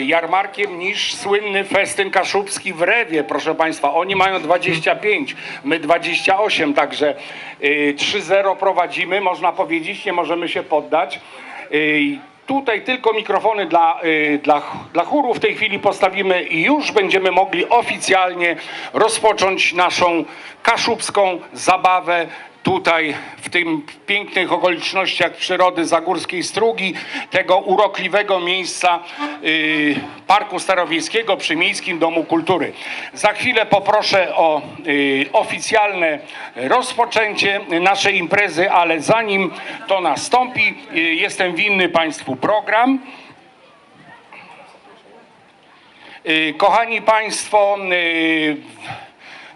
jarmarkiem niż słynny festyn kaszubski w Rewie, proszę Państwa. Oni mają 25, my 28, także 3-0 prowadzimy, można powiedzieć, nie możemy się poddać. Tutaj tylko mikrofony dla chóru w tej chwili postawimy i już będziemy mogli oficjalnie rozpocząć naszą kaszubską zabawę tutaj w tym pięknych okolicznościach przyrody Zagórskiej Strugi, tego urokliwego miejsca Parku Starowiejskiego przy Miejskim Domu Kultury. Za chwilę poproszę o oficjalne rozpoczęcie naszej imprezy, ale zanim to nastąpi, jestem winny Państwu program. Kochani Państwo,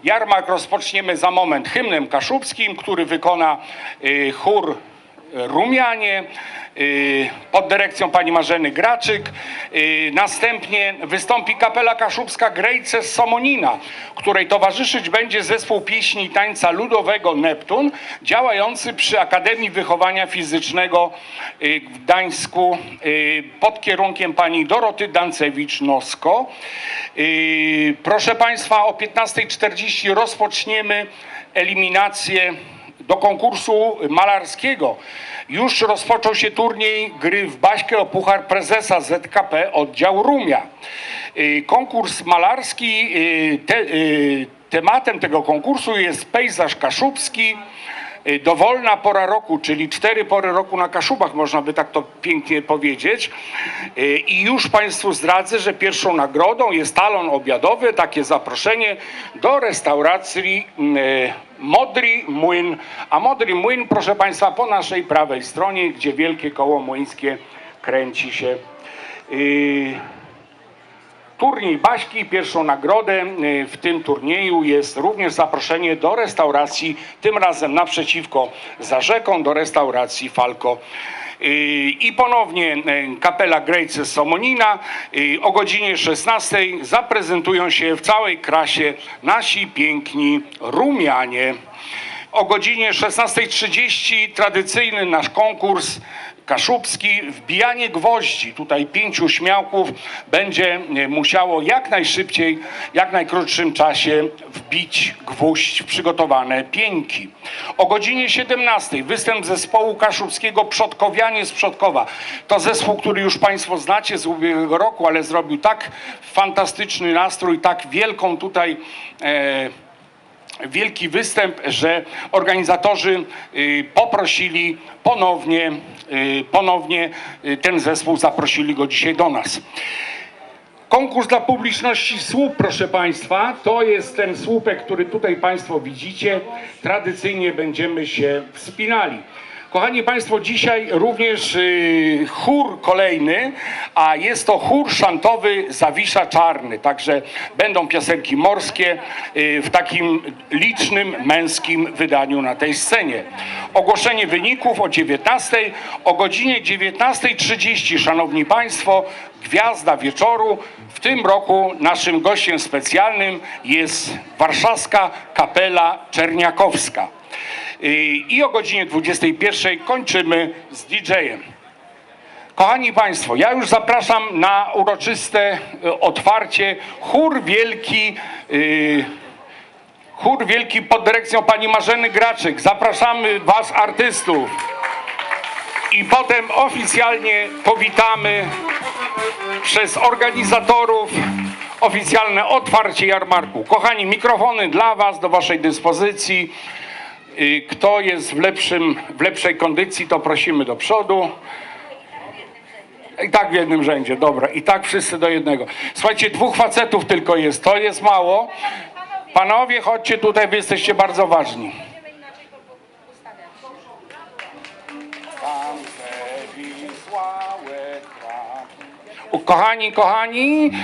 jarmark rozpoczniemy za moment hymnem kaszubskim, który wykona chór Rumianie pod dyrekcją pani Marzeny Graczyk. Następnie wystąpi kapela kaszubska Grejce z Somonina, której towarzyszyć będzie zespół pieśni i tańca ludowego Neptun, działający przy Akademii Wychowania Fizycznego w Gdańsku pod kierunkiem pani Doroty Dancewicz-Nosko. Proszę Państwa, o 15:40 rozpoczniemy eliminację do konkursu malarskiego. Już rozpoczął się turniej gry w baśkę o Puchar Prezesa ZKP oddział Rumia. Konkurs malarski, tematem tego konkursu jest pejzaż kaszubski, dowolna pora roku, czyli 4 pory roku na Kaszubach, można by tak to pięknie powiedzieć. I już Państwu zdradzę, że pierwszą nagrodą jest talon obiadowy, takie zaproszenie do restauracji Modry Młyn. A Modry Młyn, proszę Państwa, po naszej prawej stronie, gdzie wielkie koło młyńskie kręci się. Turniej baśki, pierwszą nagrodę w tym turnieju jest również zaproszenie do restauracji, tym razem naprzeciwko za rzeką, do restauracji Falco. I ponownie kapela Grejce z Somonina. O godzinie 16 zaprezentują się w całej krasie nasi piękni Rumianie. O godzinie 16:30 tradycyjny nasz konkurs kaszubski, wbijanie gwoździ. Tutaj 5 śmiałków będzie musiało jak najszybciej, jak najkrótszym czasie wbić gwóźdź w przygotowane pieńki. O godzinie 17 występ zespołu kaszubskiego Przodkowianie z Przodkowa. To zespół, który już Państwo znacie z ubiegłego roku, ale zrobił tak fantastyczny nastrój, tak wielką tutaj wielki występ, że organizatorzy poprosili ponownie ten zespół, zaprosili go dzisiaj do nas. Konkurs dla publiczności słup, proszę Państwa, to jest ten słupek, który tutaj Państwo widzicie. Tradycyjnie będziemy się wspinali. Kochani Państwo, dzisiaj również chór kolejny, a jest to chór szantowy Zawisza Czarny. Także będą piosenki morskie w takim licznym, męskim wydaniu na tej scenie. Ogłoszenie wyników o 19:00. O godzinie 19:30, szanowni Państwo, gwiazda wieczoru. W tym roku naszym gościem specjalnym jest warszawska kapela czerniakowska. I o godzinie 21:00 kończymy z DJ-em. Kochani Państwo, ja już zapraszam na uroczyste otwarcie chór wielki pod dyrekcją pani Marzeny Graczyk. Zapraszamy Was, artystów. I potem oficjalnie powitamy przez organizatorów oficjalne otwarcie jarmarku. Kochani, mikrofony dla Was, do Waszej dyspozycji. Kto jest w lepszej kondycji, to prosimy do przodu. I tak w jednym rzędzie, dobra. I tak wszyscy do jednego. Słuchajcie, 2 facetów tylko jest, to jest mało. Panowie, chodźcie tutaj, wy jesteście bardzo ważni. Kochani,